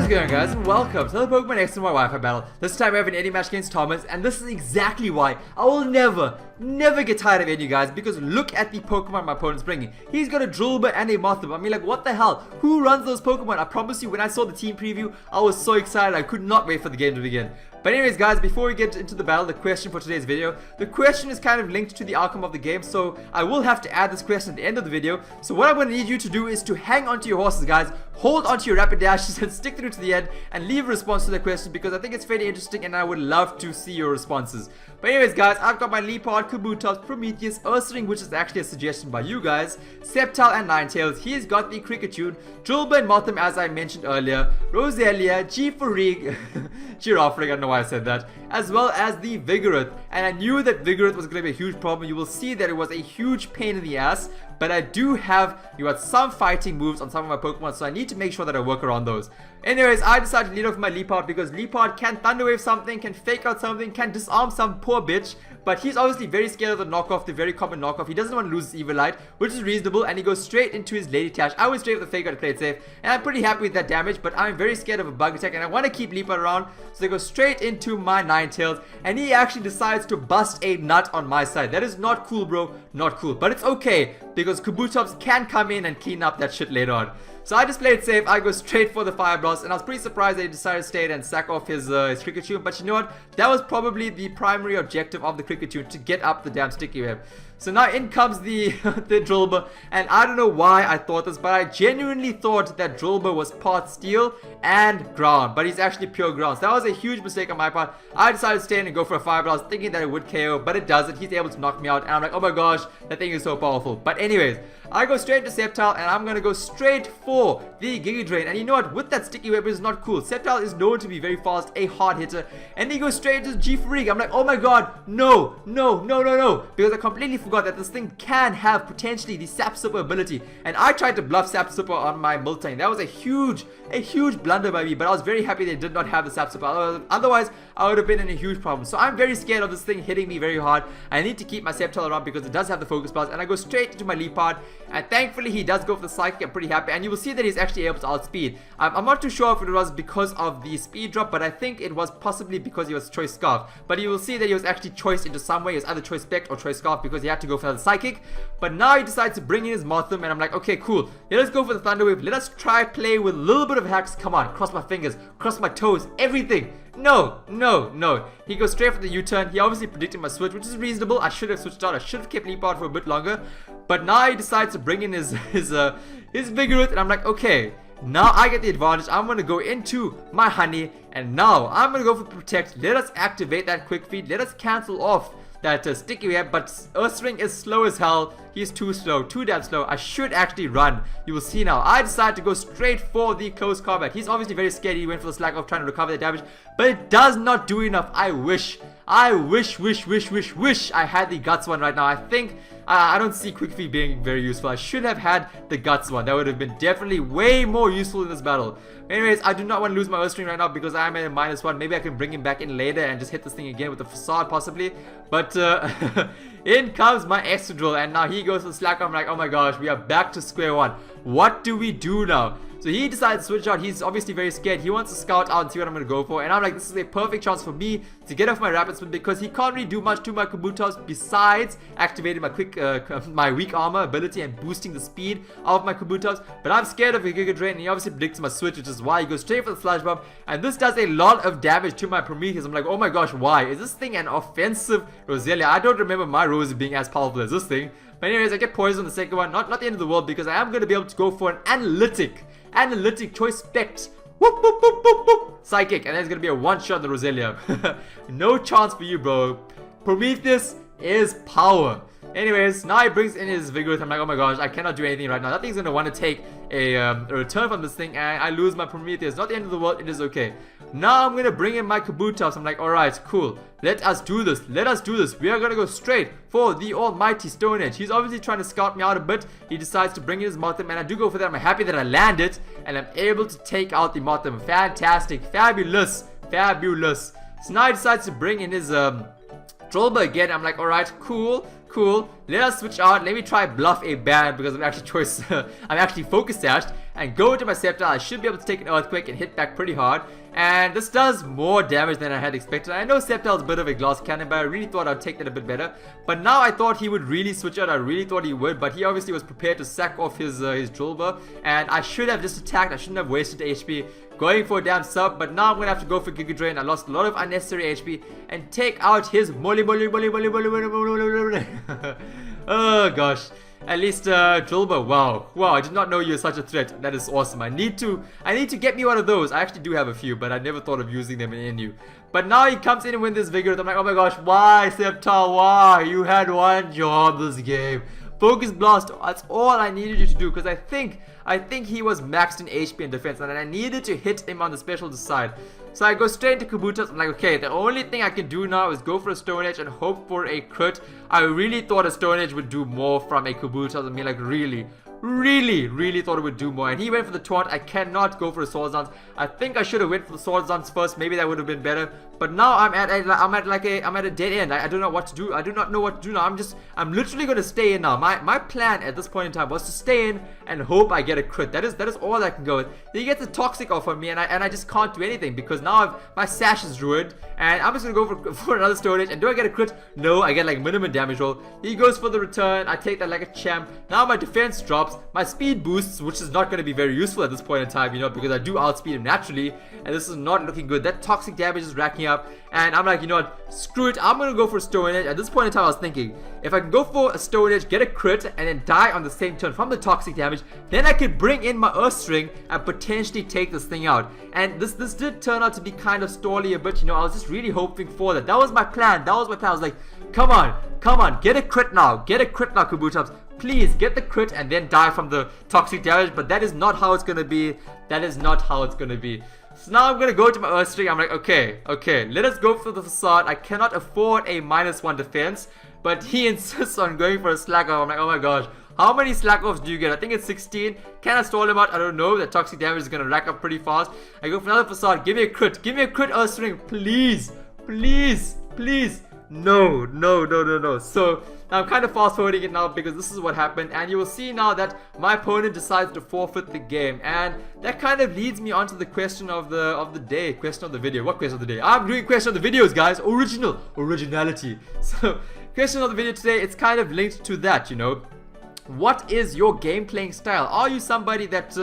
going on, guys, and welcome to the Pokemon X and Y Wi-Fi battle. This time we have an Eddie match against Thomas, and this is exactly why I will never get tired of Eddie, guys, because look at the Pokemon my opponent's bringing. He's got a Drillbur and a Mothim. I mean, like, what the hell? Who runs those Pokemon? I promise you, when I saw the team preview, I was so excited. I could not wait for the game to begin. But anyways, guys, before we get into the battle, the question for today's video, the question is kind of linked to the outcome of the game, so I will have to add this question at the end of the video. So what I'm going to need you to do is to hang onto your horses, guys, hold onto your rapid dashes and stick through to the end and leave a response to the question, because I think it's very interesting and I would love to see your responses. But anyways, guys, I've got my Leopard, Kabutops, Prometheus, Ursaring, which is actually a suggestion by you guys, Sceptile and Ninetales. He's got the Kricketune, Drillbur and Mothim, as I mentioned earlier, Roselia, G4Rig, Giraffe Rig, I don't know why I said that, as well as the Vigoroth. And I knew that Vigoroth was going to be a huge problem. You will see that it was a huge pain in the ass, but I do have, some fighting moves on some of my Pokemon, so I need to make sure that I work around those. Anyways, I decided to lead off with my Leopard because Leopard can Thunder Wave something, can fake out something, can disarm some poor bitch. But he's obviously very scared of the knockoff, the very common knockoff. He doesn't want to lose his Evilite, which is reasonable, and he goes straight into his Lady Tash. I went straight with the fake out to play it safe, and I'm pretty happy with that damage, but I'm very scared of a bug attack, and I want to keep Leopard around, so they go straight into my Ninetales, and he actually decides to bust a nut on my side. That is not cool, bro. Not cool. But it's okay, because Kabutops can come in and clean up that shit later on. So I just played it safe. I go straight for the Fire Blast, and I was pretty surprised that he decided to stay and sack off his Kricketune. But you know what? That was probably the primary objective of the Kricketune, to get up the damn Sticky Web. So now in comes the Drillbur, and I don't know why I thought this, but I genuinely thought that Drillbur was part Steel and Ground, but he's actually pure Ground. So that was a huge mistake on my part. I decided to stay in and go for a Fire Blast, thinking that it would KO, but it doesn't. He's able to knock me out, and I'm like, oh my gosh, that thing is so powerful. But anyways, I go straight to Sceptile, and I'm gonna go straight for the Giga Drain. And you know what? With that Sticky Web, is not cool. Sceptile is known to be very fast, a hard hitter, and he goes straight to G4Rig. I'm like, oh my god, no, because I completely forgot that this thing can have potentially the Sap Super ability, and I tried to bluff Sap Super on my Miltank. That was a huge blunder by me, but I was very happy they did not have the Sap Super. Otherwise, I would have been in a huge problem. So I'm very scared of this thing hitting me very hard. I need to keep my Sceptile around because it does have the Focus Blast, and I go straight into my Leopard, and thankfully he does go for the Psychic. I'm pretty happy, and you will see that he's actually able to outspeed. I'm not too sure if it was because of the speed drop, but I think it was possibly because he was Choice Scarf. But you will see that he was actually choiced into some way. He was either Choice Spect or Choice Scarf because he had to go for the Psychic. But now he decides to bring in his Mothim, and I'm like, okay, cool. Let us go for the Thunder Wave. Let us try play with a little bit of hacks. Come on, cross my fingers, cross my toes, everything. No. He goes straight for the U-turn. He obviously predicted my switch, which is reasonable. I should have switched out. I should have kept Leopard for a bit longer. But now he decides to bring in his Vigoroth, and I'm like, okay, now I get the advantage. I'm going to go into my Honey, and now I'm going to go for Protect. Let us activate that Quick Feed. Let us cancel off that Sticky Web, but Ursaring is slow as hell. He's too slow, too damn slow. I should actually run. You will see now. I decided to go straight for the close combat. He's obviously very scared. He went for the slack off trying to recover the damage, but it does not do enough. I wish I had the Guts one right now. I think I don't see Quick Feed being very useful. I should have had the Guts one. That would have been definitely way more useful in this battle. Anyways, I do not want to lose my Ursaring right now because I am at a -1. Maybe I can bring him back in later and just hit this thing again with the Facade possibly. But in comes my Excadrill, and now he goes for Slack. I'm like, oh my gosh, we are back to square one. What do we do now? So he decides to switch out. He's obviously very scared. He wants to scout out and see what I'm going to go for. And I'm like, this is a perfect chance for me to get off my Rapid Spin because he can't really do much to my Kabutops besides activating my my weak armor ability and boosting the speed of my Kabutops. But I'm scared of a Giga Drain, and he obviously predicts my switch, which is why he goes straight for the Flash Bomb. And this does a lot of damage to my Prometheus. I'm like, oh my gosh, why? Is this thing an offensive Roselia? I don't remember my Rose being as powerful as this thing. But anyways, I get poisoned on the second one. Not the end of the world because I am going to be able to go for an Analytic Choice Spect. Whoop, whoop, whoop, whoop, whoop. Psychic, and then it's going to be a one-shot on the Roselia. No chance for you, bro. Prometheus is power. Anyways, now he brings in his Vigoroth. I'm like, oh my gosh, I cannot do anything right now. That thing's going to want to take a return from this thing, and I lose my Prometheus. Not the end of the world, it is okay. Now I'm going to bring in my Kabutops. I'm like, alright, cool. Let us do this. We are going to go straight for the almighty Stone Edge. He's obviously trying to scout me out a bit. He decides to bring in his Mothim, and I do go for that. I'm happy that I landed, and I'm able to take out the Mothim. Fantastic. Fabulous. So now he decides to bring in his Drillbur again. I'm like, alright, cool. Let us switch out. Let me try bluff a ban because I'm actually I'm actually focus dashed. and go into my Sceptile. I should be able to take an Earthquake and hit back pretty hard. And this does more damage than I had expected. I know Sceptile is a bit of a glass cannon, but I really thought I'd take that a bit better. But now I thought he would really switch out. I really thought he would, but he obviously was prepared to sack off his Drillbur. And I should have just attacked. I shouldn't have wasted HP going for a damn sub. But now I'm going to have to go for Giga Drain. I lost a lot of unnecessary HP and take out his molly. Oh gosh. At least Drillbur, wow, I did not know you were such a threat. That is awesome. I need to get me one of those. I actually do have a few, but I never thought of using them in NU. But now he comes in and wins this Vigorous. I'm like, oh my gosh, why Sceptile, why? You had one job this game. Focus Blast, that's all I needed you to do, because I think he was maxed in HP and defense, and I needed to hit him on the special side. So I go straight into Kabutops. I'm like, okay, the only thing I can do now is go for a Stone Edge and hope for a crit. I really thought a Stone Edge would do more from a Kabutops. I mean, like, really thought it would do more. And he went for the taunt. I cannot go for a Swords Dance. I think I should have went for the Swords Dance first. Maybe that would have been better. But now I'm at a dead end. I don't know what to do. I do not know what to do now. I'm literally going to stay in now. My plan at this point in time was to stay in and hope I get a crit. That is all I can go with. Then he gets a Toxic off on me, and I just can't do anything because now my sash is ruined. And I'm just going to go for another Stone Edge. And do I get a crit? No, I get like minimum damage roll. He goes for the return. I take that like a champ. Now my defense drops. My speed boosts, which is not going to be very useful at this point in time, you know, because I do outspeed him naturally. And this is not looking good. That toxic damage is racking up. And I'm like, you know what, screw it, I'm going to go for a Stone Edge. At this point in time I was thinking, if I can go for a Stone Edge, get a crit, and then die on the same turn from the toxic damage, then I could bring in my Earth String and potentially take this thing out. And this did turn out to be kind of stally a bit, you know. I was just really hoping for that. That was my plan. I was like, come on, get a crit now, Kabutops. Please get the crit and then die from the toxic damage. But that is not how it's gonna be. So now I'm gonna go to my Earth String. I'm like, okay, let us go for the Facade. I cannot afford a -1 defense, but he insists on going for a Slack Off. I'm like, oh my gosh, how many Slack Offs do you get? I think it's 16. Can I stall him out? I don't know. That toxic damage is gonna rack up pretty fast. I go for another Facade. Give me a crit, Earth String, please. No. So I'm kind of fast forwarding it now because this is what happened, and you will see now that my opponent decides to forfeit the game, and that kind of leads me on to the question of the day, question of the video. What question of the day? I'm doing question of the videos, guys. Originality. So question of the video today, it's kind of linked to that, you know. What is your game playing style? Are you somebody that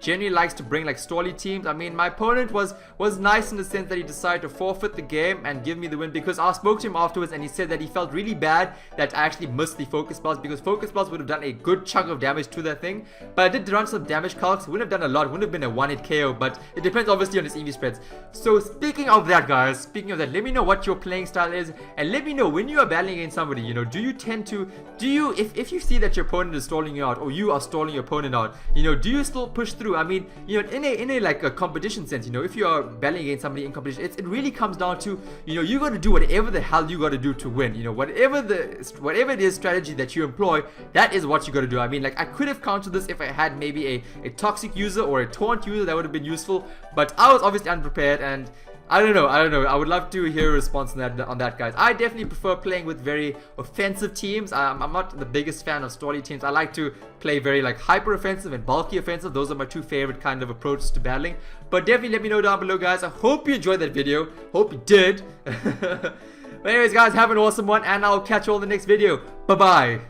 generally likes to bring like stally teams? I mean, my opponent was nice in the sense that he decided to forfeit the game and give me the win, because I spoke to him afterwards and he said that he felt really bad that I actually missed the Focus Blast, because Focus Blast would have done a good chunk of damage to that thing. But I did run some damage calcs. Wouldn't have done a lot, wouldn't have been a 1-hit KO, but it depends obviously on his EV spreads. So speaking of that, guys, let me know what your playing style is, and let me know when you are battling against somebody, you know, if you see that your opponent is stalling you out, or you are stalling your opponent out, you know, do you still push through? I mean, you know, in a like a competition sense, you know, if you are battling against somebody in competition, it really comes down to, you know, you got to do whatever the hell you got to do to win. You know, whatever it is strategy that you employ, that is what you got to do. I mean, like, I could have countered this if I had maybe a toxic user or a taunt user. That would have been useful, but I was obviously unprepared, and I don't know. I would love to hear a response on that, guys. I definitely prefer playing with very offensive teams. I'm not the biggest fan of stally teams. I like to play very like hyper offensive and bulky offensive. Those are my two favorite kind of approaches to battling. But definitely let me know down below, guys. I hope you enjoyed that video. Hope you did. But anyways, guys, have an awesome one, and I'll catch you all in the next video. Bye bye.